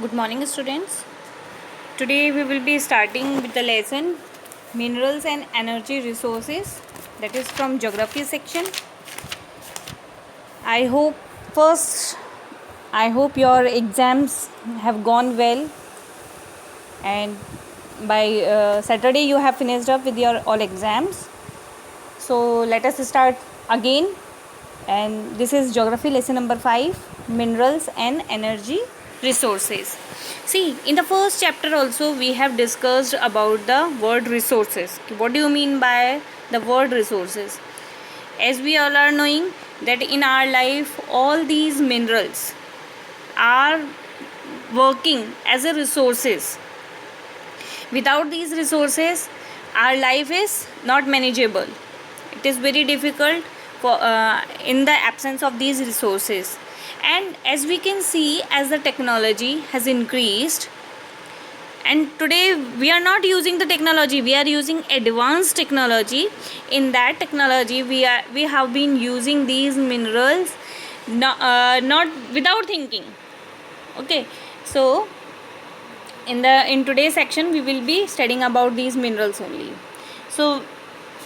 Good morning, students. Today we will be starting with the lesson Minerals and Energy Resources, that is from Geography section. I hope first I hope your exams have gone well, and by Saturday you have finished up with your all exams. So let us start again, and this is Geography lesson number 5, Minerals and Energy Resources. See, in the first chapter also we have discussed about the word resources. What do you mean by the word resources? As we all are knowing that in our life all these minerals are working as a resources. Without these resources our life is not manageable. It is very difficult for in the absence of these resources. And as we can see, as the technology has increased, and today we are not using the technology, we are using advanced technology. In that technology we have been using these minerals not without thinking. Okay, so in today's section we will be studying about these minerals only. So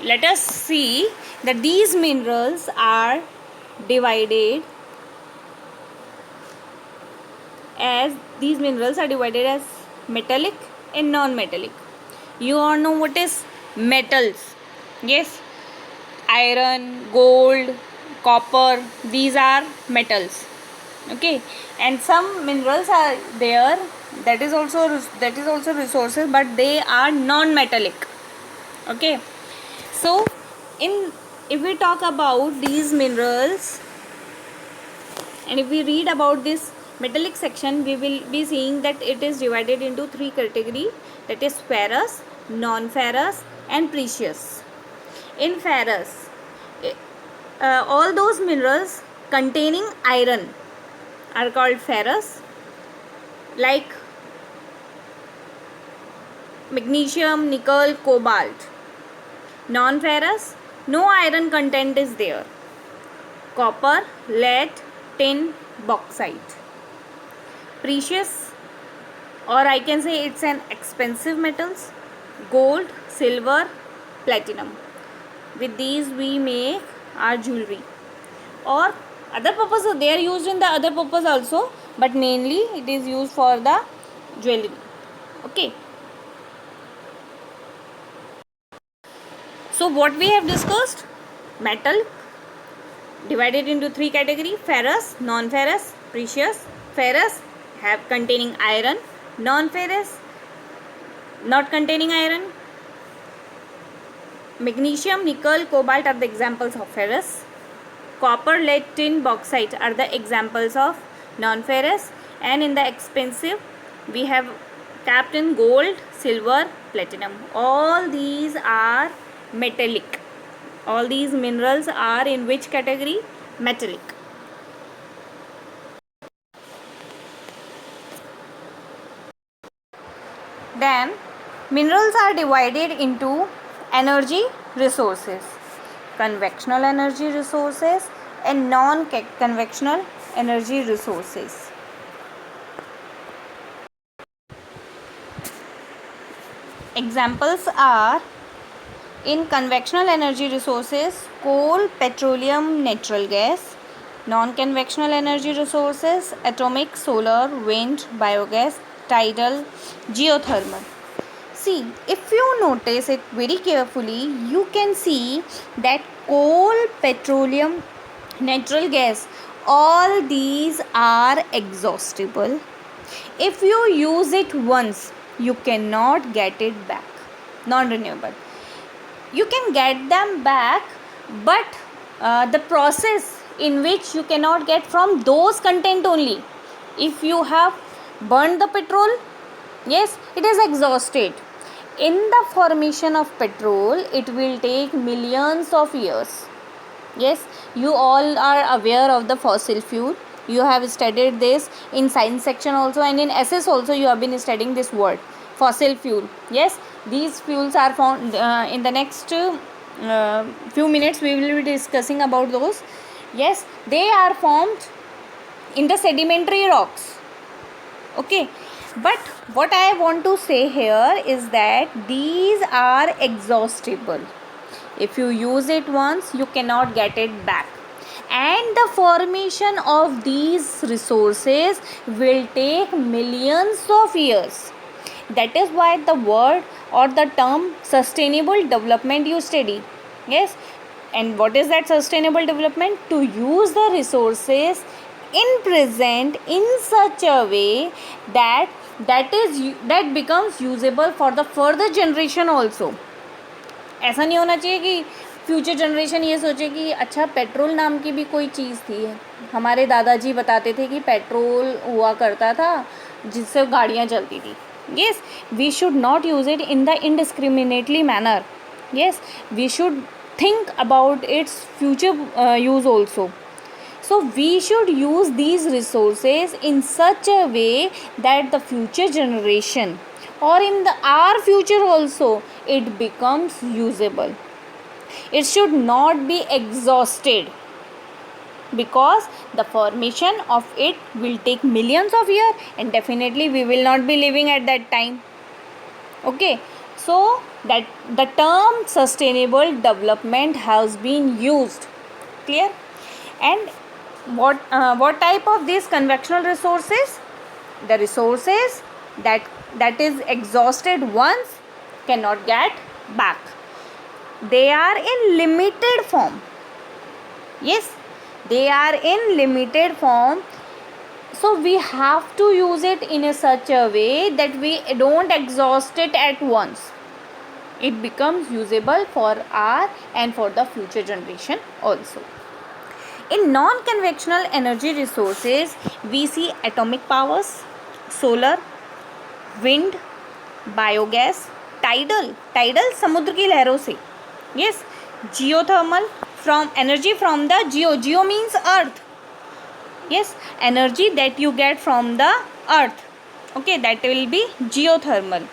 let us see that these minerals are divided as metallic and non-metallic. You all know what is metals. Yes, iron, gold, copper, these are metals. Okay, and some minerals are there that is also resources, but they are non-metallic. Okay, so if we talk about these minerals, and if we read about this metallic section, we will be seeing that it is divided into 3 categories, that is ferrous, non-ferrous and precious. In ferrous, all those minerals containing iron are called ferrous, like magnesium, nickel, cobalt. Non-ferrous, no iron content is there. Copper, lead, tin, bauxite. Precious, or I can say it's an expensive metals, gold, silver, platinum. With these we make our jewelry, or other purpose. They are used in the other purpose also, but mainly it is used for the jewelry. Okay, so what we have discussed, metal divided into 3 categories: ferrous, non-ferrous, precious. Ferrous have containing iron, non-ferrous not containing iron. Magnesium, nickel, cobalt are the examples of ferrous. Copper, lead, tin, bauxite are the examples of non-ferrous. And in the expensive we have tapped in gold, silver, platinum. All these are metallic. All these minerals are in which category? Metallic. Then minerals are divided into energy resources, convectional energy resources and non-convectional energy resources. Examples are, in convectional energy resources, coal, petroleum, natural gas. Non-convectional energy resources, atomic, solar, wind, biogas, tidal, geothermal. See, if you notice it very carefully, you can see that coal, petroleum, natural gas, all these are exhaustible. If you use it once, you cannot get it back. Non-renewable. You can get them back, but the process in which you cannot get from those content only. If you have burned the petrol, yes, it is exhausted. In the formation of petrol, it will take millions of years. Yes, you all are aware of the fossil fuel. You have studied this in science section also, and in SS also you have been studying this word, fossil fuel. Yes, these fuels are found in the next few minutes we will be discussing about those. Yes, they are formed in the sedimentary rocks. Okay, But what I want to say here is that these are exhaustible. If you use it once, you cannot get it back. And the formation of these resources will take millions of years. That is why the word or the term sustainable development you study. Yes. And what is that sustainable development? To use the resources in present in such a way that that becomes usable for the further generation also. ऐसा नहीं होना चाहिए कि future generation ये सोचे कि अच्छा petrol नाम की भी कोई चीज़ थी. हमारे दादाजी बताते थे कि पेट्रोल हुआ करता था जिससे गाड़ियाँ चलती थी. Yes, we should not use it in the indiscriminately manner. Yes, we should think about its future use also. So we should use these resources in such a way that the future generation or in our future also it becomes usable. It should not be exhausted, because the formation of it will take millions of years and definitely we will not be living at that time. Okay, so that the term sustainable development has been used. Clear? And what type of these conventional resources? The resources that is exhausted once cannot get back. They are in limited form. Yes, they are in limited form. So we have to use it in a such a way that we don't exhaust it at once. It becomes usable for our and for the future generation also. In non-conventional energy resources, we see atomic powers, solar, wind, biogas, tidal समुद्र की लहरों से. Yes, geothermal, from energy from the geo means earth. Yes, energy that you get from the earth. Okay, that will be geothermal.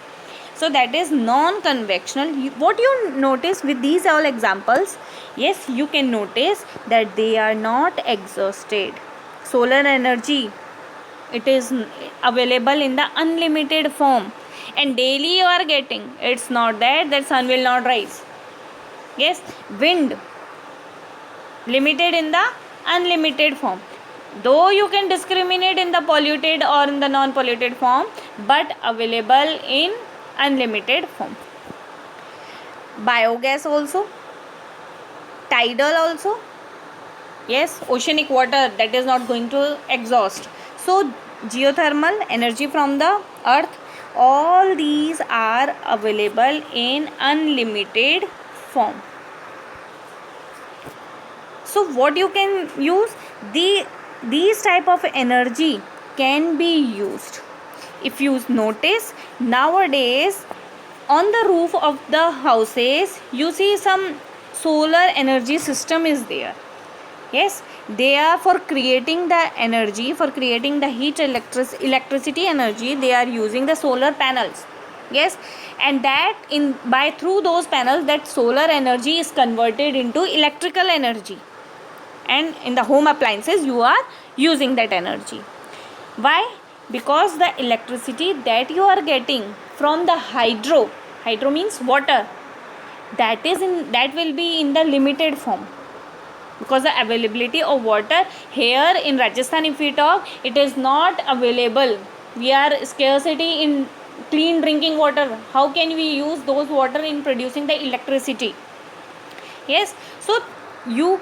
So that is non-conventional. What you notice with these all examples? Yes, you can notice that they are not exhausted. Solar energy, it is available in the unlimited form and daily you are getting. It's not that sun will not rise. Yes, wind, limited in the unlimited form. Though you can discriminate in the polluted or in the non-polluted form, but available in unlimited form. Biogas also, tidal also. Yes, oceanic water that is not going to exhaust. So geothermal, energy from the earth, all these are available in unlimited form. So what you can use? These type of energy can be used. If you notice, nowadays on the roof of the houses you see some solar energy system is there. Yes, they are for creating the energy, for creating the heat, electricity energy, they are using the solar panels. Yes, and that through those panels that solar energy is converted into electrical energy, and in the home appliances you are using that energy. Why? Because the electricity that you are getting from the hydro means water, that will be in the limited form, because the availability of water here in Rajasthan, if we talk, it is not available. We are scarcity in clean drinking water. How can we use those water in producing the electricity? Yes, so you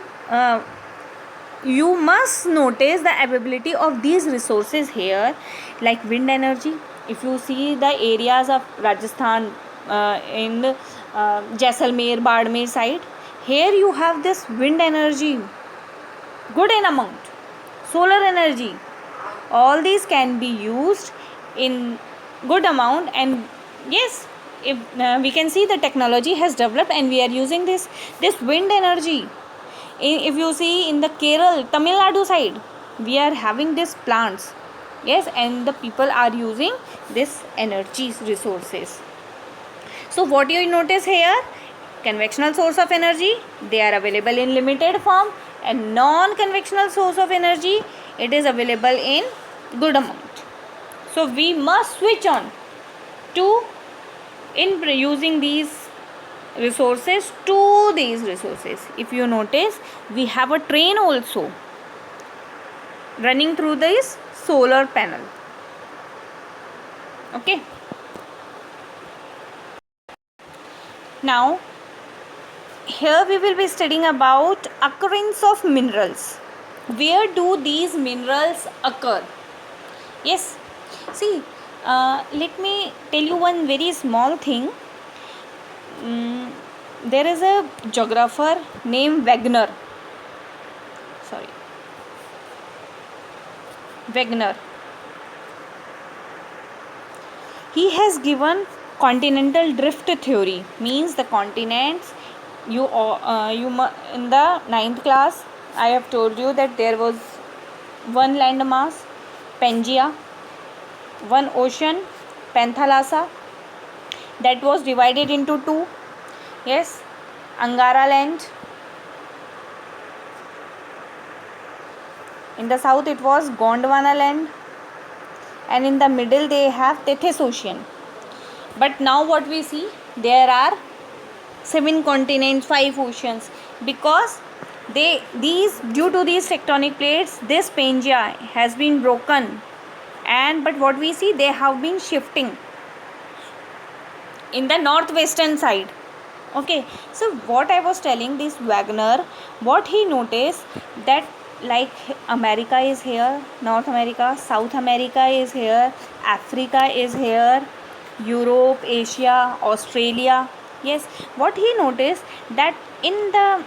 must notice the availability of these resources here, like wind energy. If you see the areas of Rajasthan, in Jaisalmer, Badmer side, here you have this wind energy, good in amount. Solar energy, all these can be used in good amount. And yes, if we can see the technology has developed and we are using this wind energy. If you see in the Kerala, Tamil Nadu side, we are having these plants. Yes, and the people are using this energy resources. So what you notice here? Conventional source of energy, they are available in limited form, and non-conventional source of energy, it is available in good amount. So we must switch on to in using these resources to these resources. If you notice, we have a train also running through this solar panel. Okay, now here we will be studying about occurrence of minerals. Where do these minerals occur? Yes, see, let me tell you one very small thing. There is a geographer named Wagner. He has given continental drift theory. Means the continents. In the 9th class, I have told you that there was one landmass, Pangaea, one ocean, Panthalassa, that was divided into two. Yes, Angara land. In the south it was Gondwana land, and in the middle they have Tethys Ocean. But now what we see, there are 7 continents, 5 oceans, because due to these tectonic plates, this Pangaea has been broken, but what we see, they have been shifting in the northwestern side. Okay, so what I was telling, this Wagner, what he noticed, that like America is here, North America, South America is here, Africa is here, Europe, Asia, Australia. Yes, what he noticed, that in the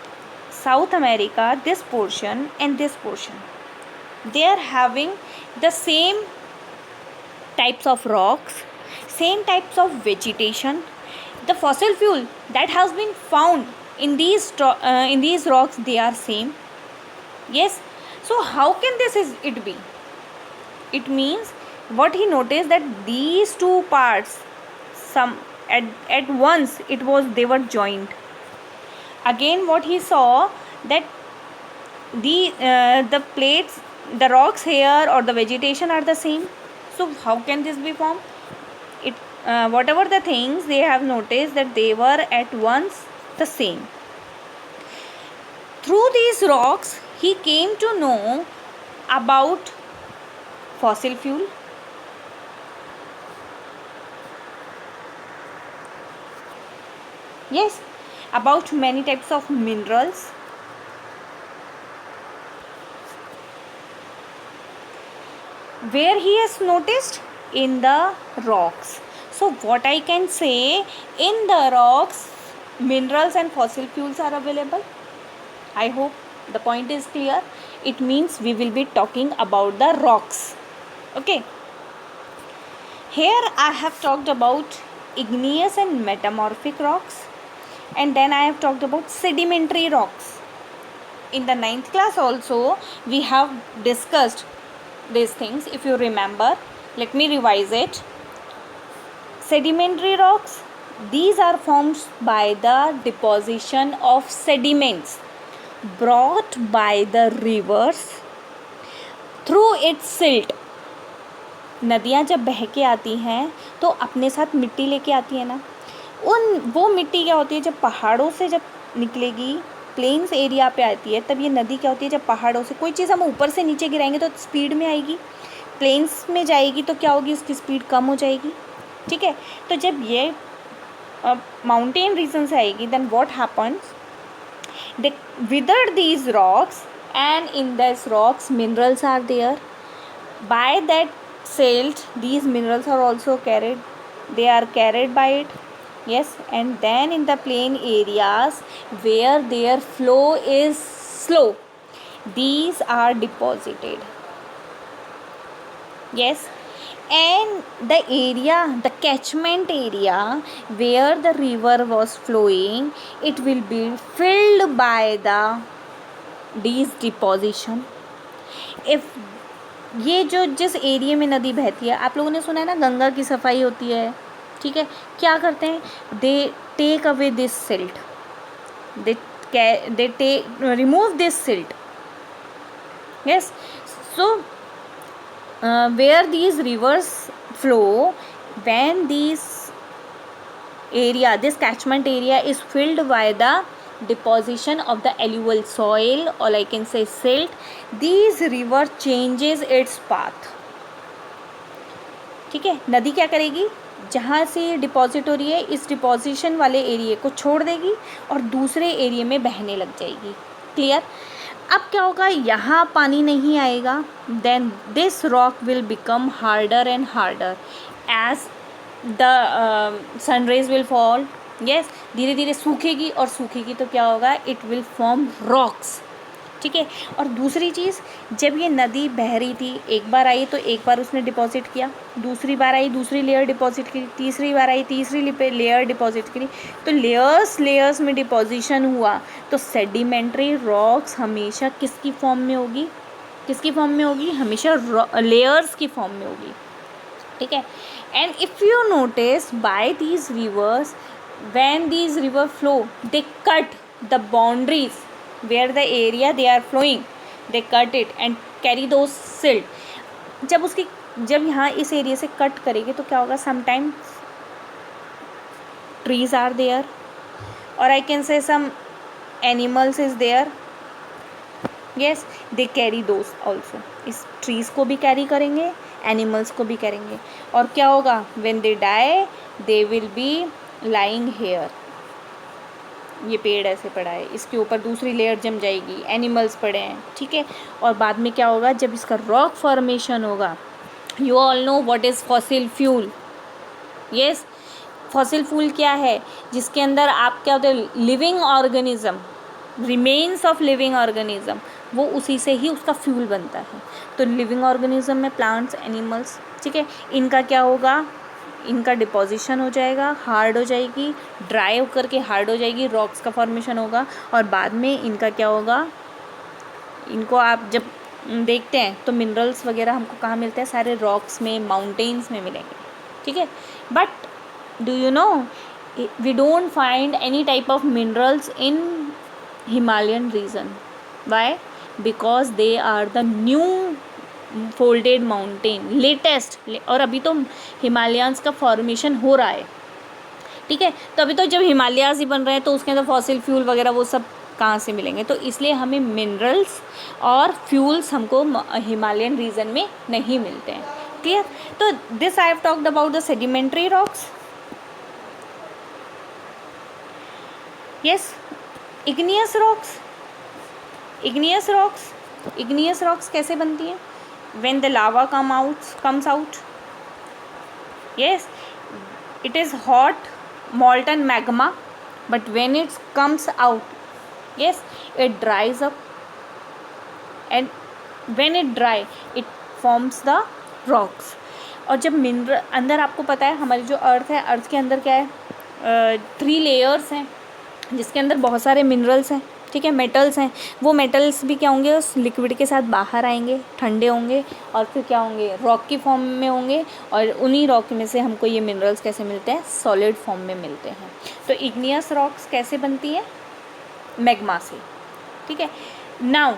South America, this portion and this portion, they are having the same types of rocks, same types of vegetation. The fossil fuel that has been found in these rocks, they are same. Yes, so how can it be? It means, what he noticed, that these two parts, at once they were joined. Again, what he saw, that the plates, the rocks here or the vegetation are the same. So how can this be formed? Whatever the things, they have noticed that they were at once the same. Through these rocks, he came to know about fossil fuel, yes, about many types of minerals, where he has noticed in the rocks. So what I can say, in the rocks, minerals and fossil fuels are available. I hope the point is clear. It means we will be talking about the rocks. Okay, here I have talked about igneous and metamorphic rocks, and then I have talked about sedimentary rocks. In the 9th class also we have discussed these things, if you remember. Let me revise it. Sedimentary rocks, these are formed by the deposition of sediments brought by the rivers through its silt. नदियाँ जब बह के आती हैं तो अपने साथ मिट्टी लेके आती है ना, वो मिट्टी क्या होती है, जब पहाड़ों से जब निकलेगी, प्लेन्स एरिया पे आती है, तब ये नदी क्या होती है, जब पहाड़ों से कोई चीज़ हम ऊपर से नीचे गिराएंगे तो स्पीड में आएगी, प्लेन्स में जाएगी तो क्या होगी, उसकी स्पीड कम हो जाएगी. ठीक है, तो जब ये माउंटेन रीजन से आएगी, then what happens, they withered these rocks, and in these rocks minerals are there. By that silt, these minerals are also carried, they are carried by it. Yes, and then in the plain areas where their flow is slow, these are deposited. Yes, and the area, the catchment area where the river was flowing, it will be filled by the these deposition. If ये जो जिस area में नदी बहती है, आप लोगों ने सुना है ना, गंगा की सफाई होती है. ठीक है, क्या करते हैं, they take away this silt, they remove this silt. Yes, so where these rivers flow when this catchment area is filled by the deposition of the alluvial soil, or I can say silt. These river changes its path. ठीक है, नदी क्या करेगी, जहाँ से deposit हो रही है इस डिपॉजिशन वाले एरिया को छोड़ देगी और दूसरे एरिया में बहने लग जाएगी. क्लियर. अब क्या होगा, यहाँ पानी नहीं आएगा. Then this rock will become harder and harder as the sun rays will fall. Yes, धीरे धीरे सूखेगी और सूखेगी तो क्या होगा, इट विल फॉर्म रॉक्स. ठीक है. और दूसरी चीज़, जब ये नदी बह रही थी, एक बार आई तो एक बार उसने डिपॉजिट किया, दूसरी बार आई दूसरी लेयर डिपॉजिट की, तीसरी बार आई तीसरी लेयर डिपॉजिट करी, तो लेयर्स में डिपॉजिशन हुआ. तो सेडिमेंट्री रॉक्स हमेशा किसकी फॉर्म में होगी, हमेशा लेयर्स की फॉर्म में होगी. ठीक है. And if you notice bye these rivers, when these river flow, they cut the boundaries where the area they are flowing, they cut it and carry those silt. जब यहाँ इस एरिया से cut करेगी तो क्या होगा, sometimes trees are there, or I can say some animals is there. Yes, they carry those also. इस trees को भी carry करेंगे, animals को भी करेंगे. और क्या होगा, when they die they will be lying here. ये पेड़ ऐसे पड़ा है, इसके ऊपर दूसरी लेयर जम जाएगी, एनिमल्स पड़े हैं. ठीक है. और बाद में क्या होगा, जब इसका रॉक फॉर्मेशन होगा, you all know what is fossil fuel. Yes, fossil fuel क्या है, जिसके अंदर आप क्या होते हैं, living organism, remains of living organism, वो उसी से ही उसका फ्यूल बनता है. तो लिविंग ऑर्गेनिज्म में प्लांट्स, एनिमल्स. ठीक है. इनका क्या होगा, इनका डिपॉजिशन हो जाएगा, हार्ड हो जाएगी, ड्राई होकर के हार्ड हो जाएगी, रॉक्स का फॉर्मेशन होगा. और बाद में इनका क्या होगा, इनको आप जब देखते हैं तो मिनरल्स वगैरह हमको कहाँ मिलते हैं, सारे रॉक्स में, माउंटेन्स में मिलेंगे. ठीक है. But do you know, we don't find any type of minerals in Himalayan region. Why? Because they are the new folded mountain, latest. और अभी तो हिमालयंस का फॉर्मेशन हो रहा है. ठीक है. तो अभी तो जब हिमालयाज ही बन रहे हैं तो उसके अंदर फॉसिल फ्यूल वगैरह वो सब कहाँ से मिलेंगे. तो इसलिए हमें मिनरल्स और फ्यूल्स हमको हिमालयन रीजन में नहीं मिलते हैं. क्लियर. तो this I have talked about the sedimentary rocks. Yes, igneous rocks कैसे बनती हैं, when the lava comes out. Yes, it is hot molten magma, but when it comes out, yes, it dries up, and when it dry it forms the rocks. और जब mineral अंदर, आपको पता है हमारी जो अर्थ है, अर्थ के अंदर क्या है, 3 लेयर्स हैं जिसके अंदर बहुत सारे मिनरल्स हैं. ठीक है. मेटल्स हैं, वो मेटल्स भी क्या होंगे, उस लिक्विड के साथ बाहर आएंगे, ठंडे होंगे और फिर क्या होंगे, रॉक की फॉर्म में होंगे. और उन्हीं रॉक में से हमको ये मिनरल्स कैसे मिलते हैं, सॉलिड फॉर्म में मिलते हैं. तो इग्नियस रॉक्स कैसे बनती है, मैग्मा से. ठीक है. Now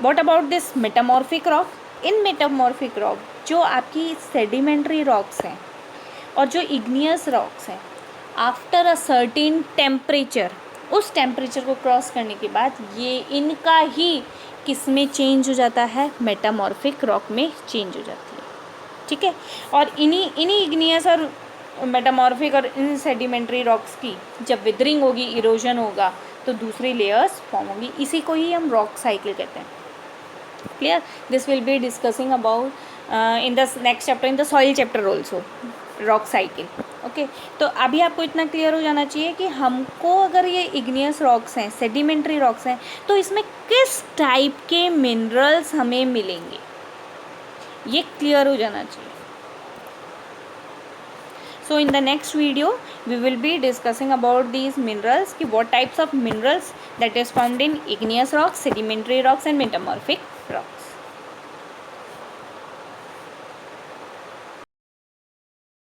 what about this metamorphic rock. In metamorphic rock जो आपकी सेडिमेंट्री रॉक्स हैं और जो इग्नियस रॉक्स हैं, आफ्टर अ सर्टेन टेम्परेचर, उस टेम्परेचर को क्रॉस करने के बाद ये इनका ही किस में चेंज हो जाता है, मेटामॉर्फिक रॉक में चेंज हो जाती है. ठीक है. और इन्हीं इग्नियस और मेटामॉर्फिक और इन सेडिमेंट्री रॉक्स की जब विदरिंग होगी, इरोजन होगा, तो दूसरी लेयर्स फॉर्म होगी. इसी को ही हम रॉक साइकिल कहते हैं. Clear. This will be discussing about in the next chapter, in the soil chapter also, rock cycle. Okay. तो अभी आपको इतना क्लियर हो जाना चाहिए कि हमको अगर ये इग्नियस रॉक्स हैं, सेडिमेंट्री रॉक्स हैं, तो इसमें किस टाइप के मिनरल्स हमें मिलेंगे, ये क्लियर हो जाना चाहिए. So in the next video we will be discussing about these minerals, कि what types of minerals that is found in igneous rocks, sedimentary rocks and metamorphic rocks.